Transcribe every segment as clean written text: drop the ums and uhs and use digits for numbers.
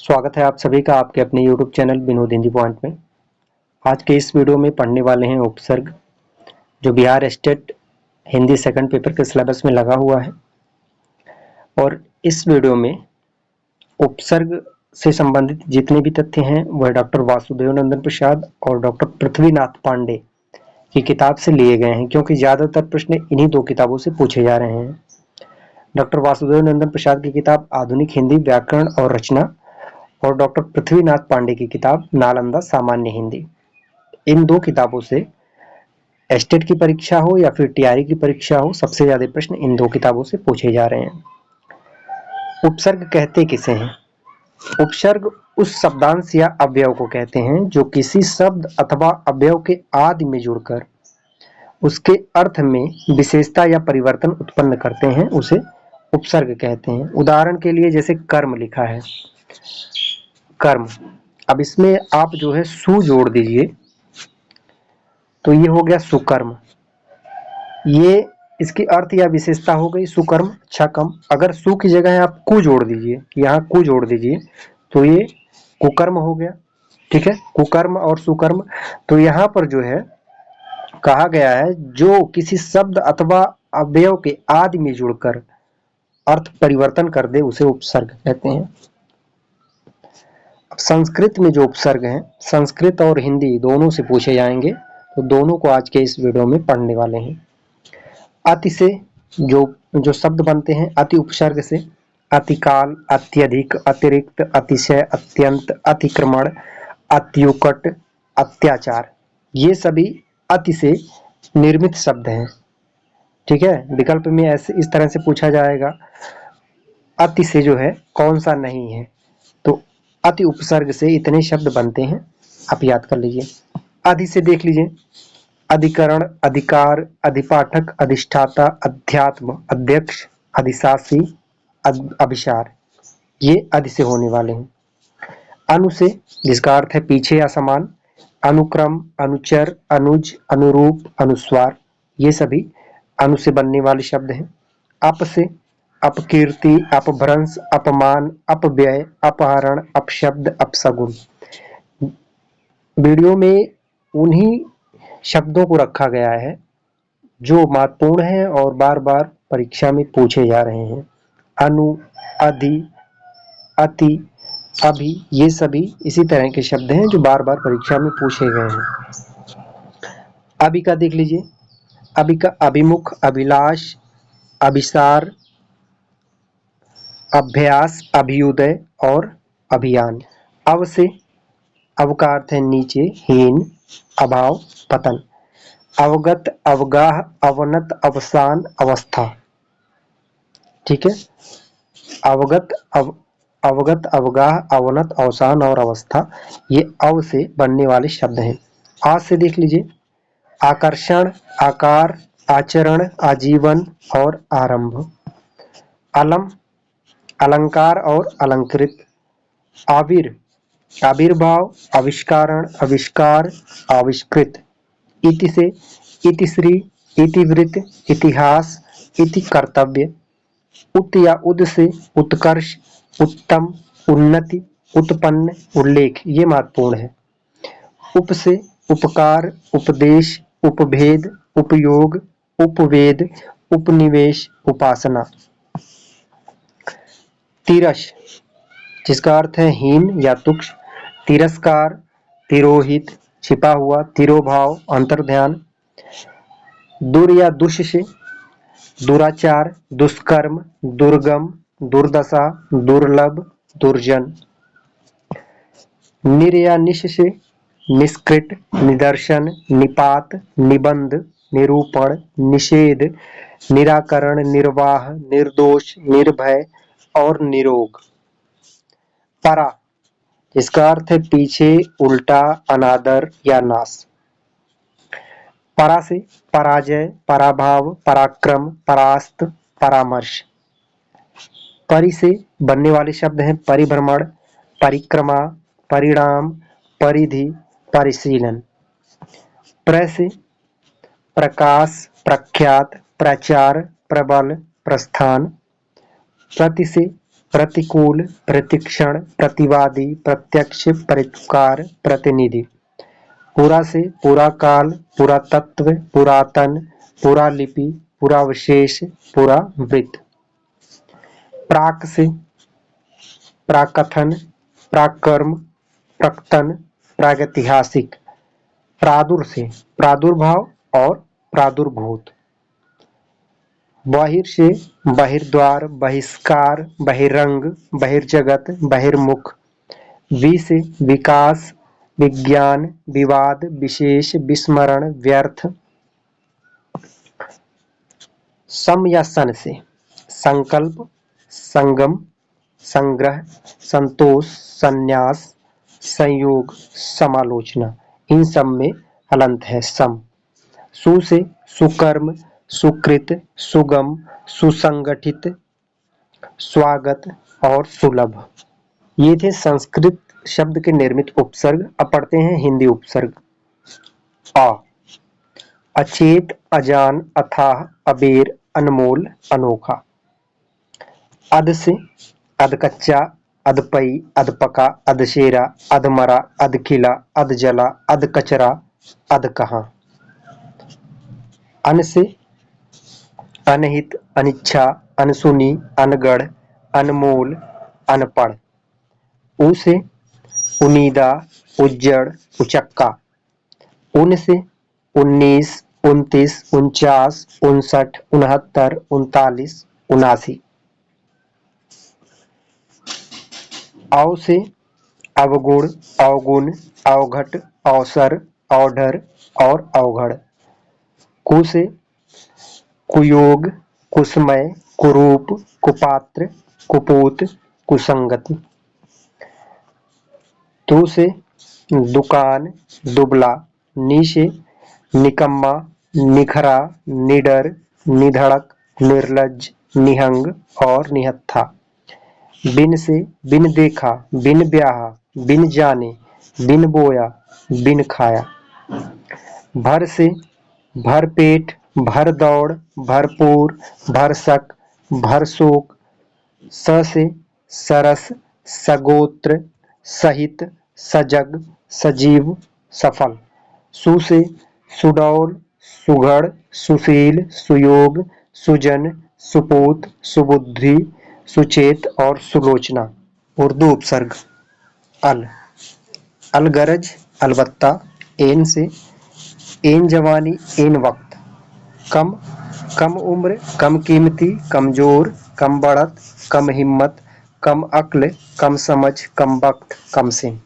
स्वागत है आप सभी का आपके अपने YouTube channel Vinod Hindi point में। आज के इस वीडियो में पढ़ने वाले हैं उपसर्ग, जो Bihar state Hindi second paper के सिलेबस में लगा हुआ है। और इस वीडियो में उपसर्ग से संबंधित जितने भी तथ्य हैं वह डॉक्टर वासुदेव नंदन प्रसाद और डॉक्टर पृथ्वीनाथ पांडे की किताब से लिए गए हैं, क्योंकि ज़्यादातर प्रश्न इन्हीं दो किताबों से पूछे जा रहे हैं। डॉक्टर वासुदेव नंदन प्रसाद की किताब आधुनिक हिंदी व्याकरण और रचना और डॉक्टर पृथ्वीनाथ पांडे की किताब नालंदा सामान्य हिंदी। इन दो किताबों से एस्टेट की परीक्षा हो या फिर टीआरई की परीक्षा हो, सबसे ज्यादा प्रश्न इन दो किताबों से पूछे जा रहे हैं। उपसर्ग कहते किसे हैं? उपसर्ग उस शब्दांश या अवयव को कहते हैं जो किसी शब्द अथवा अवयव के आदि में जुड़कर उसके अर्थ में विशेषता या परिवर्तन उत्पन्न करते हैं, उसे उपसर्ग कहते हैं। उदाहरण के लिए जैसे कर्म लिखा है, कर्म, अब इसमें आप जो है सु जोड़ दीजिए तो ये हो गया सुकर्म। ये इसकी अर्थ या विशेषता हो गई सुकर्म, अच्छा कम। अगर सु की जगह आप कु जोड़ दीजिए, यहाँ कु जोड़ दीजिए तो ये कुकर्म हो गया। ठीक है, कुकर्म और सुकर्म। तो यहाँ पर जो है कहा गया है जो किसी शब्द अथवा अवयव के आदि में जुड़कर अर्थ परिवर्तन कर दे उसे उपसर्ग कहते हैं। संस्कृत में जो उपसर्ग हैं, संस्कृत और हिंदी दोनों से पूछे जाएंगे, तो दोनों को आज के इस वीडियो में पढ़ने वाले हैं। अति से जो शब्द बनते हैं, अति उपसर्ग से अतिकाल, अत्यधिक, अतिरिक्त, अतिशय, अत्यंत, अतिक्रमण, अत्युकट, अत्याचार, ये सभी अति से निर्मित शब्द हैं। ठीक है, विकल्प में ऐसे इस तरह से पूछा जाएगा, अति से जो है कौन सा नहीं है, तो अति उपसर्ग से इतने शब्द बनते हैं, आप याद कर लीजिए। अधि से देख लीजिए, अधिकरण, अधिकार, अधिपाठक, अधिष्ठाता, अध्यात्म, अध्यक्ष, अधिशासी, अभिसार, ये अधि से होने वाले हैं। अनु से, जिसका अर्थ है पीछे या समान, अनुक्रम, अनुचर, अनुज, अनुरूप, अनुस्वार, ये सभी अनु से बनने वाले शब्द हैं। अप से अपकीर्ति, अपभ्रंश, अपमान, अपव्यय, अपहरण, अपशब्द, अपशगुन। वीडियो में उन्हीं शब्दों को रखा गया है जो महत्वपूर्ण है और बार बार परीक्षा में पूछे जा रहे हैं। अनु, अधि, अति, अभि, ये सभी इसी तरह के शब्द हैं जो बार बार परीक्षा में पूछे गए हैं। अभि का देख लीजिए, अभि का अभिमुख, अभिलाष, अभिसार, अभ्यास, अभ्युदय और अभियान। अव से, अव का अर्थ है नीचे, हीन, अभाव, पतन। अवगत, अवगाह, अवनत, अवसान, अवस्था। ठीक है, अवगत, अवगत, अवगाह, अवनत, अवसान और अवस्था, ये अव से बनने वाले शब्द हैं। आज से देख लीजिए, आकर्षण, आकार, आचरण, आजीवन और आरंभ। अलम, अलंकार और अलंकृत। आविर, आविर्भाव, आविष्कारण, आविष्कार, आविष्कृत। इति से, इतिश्री, इतिवृत्त, इतिहास, इति कर्तव्य। उत या उद से, उत्कर्ष, उत्तम, उन्नति, उत्पन्न, उल्लेख, ये महत्वपूर्ण है। उप से, उपकार, उपदेश, उपभेद, उपयोग, उपवेद, उपनिवेश, उपासना। तिरस, जिसका अर्थ है हीन या तुक्ष, तिरस्कार, तिरोहित, छिपा हुआ, तिरोभाव, अंतर्ध्यान। दुर या दुष से, दुराचार, दुष्कर्म, दुर्गम, दुर्दशा, दुर्लभ, दुर्जन। निर या निश से, निष्कृत, निदर्शन, निपात, निबंध, निरूपण, निषेध, निराकरण, निर्वाह, निर्दोष, निर्भय और निरोग। परा, इसका अर्थ है पीछे, उल्टा, अनादर या नाश। परा से, पराजय, पराभाव, पराक्रम, परास्त, परामर्श। परि से बनने वाले शब्द हैं परिभ्रमण, परिक्रमा, परिणाम, परिधि, परिशीलन। प्र से, प्रकाश, प्रख्यात, प्रचार, प्रबल, प्रस्थान। प्रति से, प्रतिकूल, प्रतिक्षण, प्रतिवादी, प्रत्यक्ष, परोपकार, प्रतिनिधि। पूरा से पूरा काल, पूरा तत्व, पुरातन, पूरा लिपि, पूरा विशेष, पूरा वृत्त। प्राक से प्राकथन, प्राकर्म, प्रकटन, प्रागैतिहासिक। प्रादुर से प्रादुर्भाव और प्रादुर्भूत। बहिर से बहिर्द्वार, बहिष्कार, बहिरंग, बहिर्जगत, बहिर्मुख। वि से विकास, विज्ञान, विवाद, विशेष, विस्मरण, व्यर्थ। सम या सन से संकल्प, संगम, संग्रह, संतोष, संन्यास, संयोग, समालोचना। इन सब में हलंत है सम। सु से सुकर्म, सुकृत, सुगम, सुसंगठित, स्वागत और सुलभ। ये थे संस्कृत शब्द के निर्मित उपसर्ग। अब पढ़ते हैं हिंदी उपसर्ग। अ अचेत, अजान, अथाह, अबेर, अनमोल, अनोखा। अध से अधकच्चा, अधपई, अधपका, अधशेरा, अधमरा, अधखिला, अधजला, अधकचरा, अधकहाँ। अन से अनहित, अनिच्छा, अनसुनी, अनगढ़, अनमोल, अनपढ़। उ से उनीदा, उज्जड़, उचक्का। उन से 19, 29, 49, 59, 69, 39, 79। औ से अवगुण, अवगुण, अवघट, अवसर, औढर और अवघड़। कु से कुयोग, कुसमय, कुरूप, कुपात्र, कुपूत, कुसंगति। तु से दुकान, दुबला। नि से निकम्मा, निखरा, निडर, निधड़क, निर्लज्ज, निहंग और निहत्था। बिन से बिन देखा, बिन ब्याहा, बिन जाने, बिन बोया, बिन खाया। भर से भर पेट, भर दौड़, भरपूर, भरसक, भरशोक। स से सरस, सगोत्र, सहित, सजग, सजीव, सफल। सु से सुडौल, सुघड़, सुशील, सुयोग, सुजन, सुपूत, सुबुद्धि, सुचेत और सुलोचना। उर्दू उपसर्ग। अल अलगरज, अलबत्ता। एन से एन जवानी, एन वक्त। कम, कम उम्र, कम कीमती, कमजोर, कम बढ़त, कम हिम्मत, कम अक्ल, कम समझ, कम वक्त, कम सिन।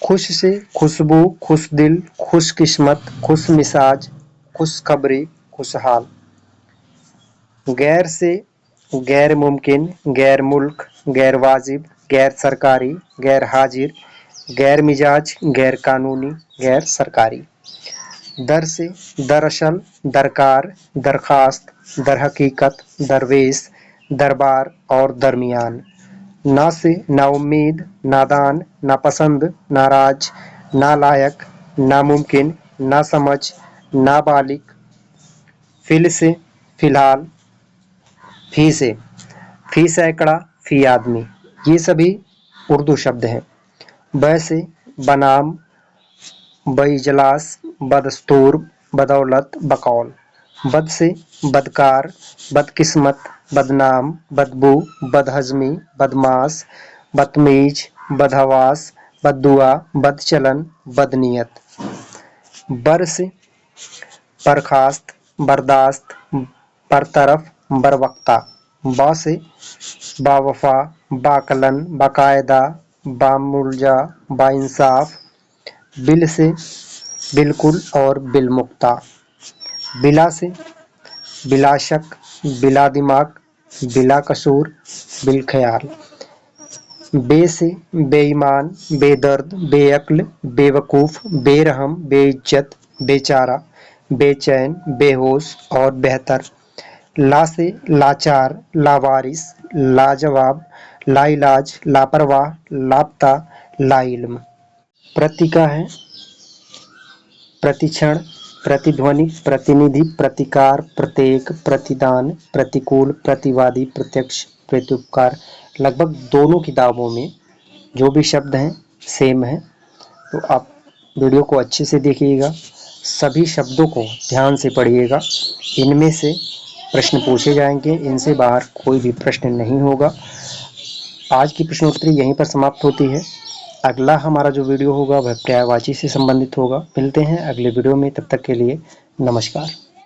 खुश से खुशबू, खुश दिल, खुश किस्मत, खुश मिजाज, खुशखबरी, खुशहाल। गैर से गैर मुमकिन, गैर मुल्क, गैर वाजिब, गैर सरकारी, गैर हाजिर, गैर मिजाज, गैर कानूनी, गैर सरकारी। दर से दरअसल, दरकार, दरखास्त, दरहकीकत, दरवेश, दरबार और दरमियान। ना से नाउम्मीद, नादान, नापसंद, नाराज, नालायक, नामुमकिन, नासमझ, नाबालिग। फिल से फिलहाल। फी से फी सैकड़ा, फी आदमी। ये सभी उर्दू शब्द हैं। ब से बनाम, बइजलास, बदस्तूर, बदौलत, बकौल। बद से बदकार, बदकिस्मत, बदनाम, बदबू, बदहजमी, बदमाश, बदतमीज, बदहवास, बददुआ, बदचलन, बदनीयत। बर से बर्खास्त, बर्दाश्त, बरतरफ, बरवक्ता। बा से बावफा, बाकलन, बाकायदा, बामुलजा, बाइंसाफ। बिल से बिल्कुल और बिलमुक्ता। बिला से बिलाशक, बिला दिमाग, बिला कसूर, बिलख्याल। बे से बेईमान, बेदर्द, बेअक्ल, बेवकूफ, बेरहम, बेइज्जत, बेचारा, बेचैन, बेहोश और बेहतर। ला से लाचार, लावारिस, लाजवाब, लाइलाज, लापरवाह, लापता, लाइल्म। प्रतीका है प्रतिक्षण, प्रतिध्वनि, प्रतिनिधि, प्रतिकार, प्रत्येक, प्रतिदान, प्रतिकूल, प्रतिवादी, प्रत्यक्ष, प्रत्युपकार, लगभग दोनों किताबों में जो भी शब्द हैं सेम है। तो आप वीडियो को अच्छे से देखिएगा, सभी शब्दों को ध्यान से पढ़िएगा। इनमें से प्रश्न पूछे जाएंगे, इनसे बाहर कोई भी प्रश्न नहीं होगा। आज की प्रश्नोत्तरी यहीं पर समाप्त होती है। अगला हमारा जो वीडियो होगा वह पर्यायवाची से संबंधित होगा। मिलते हैं अगले वीडियो में, तब तक के लिए नमस्कार।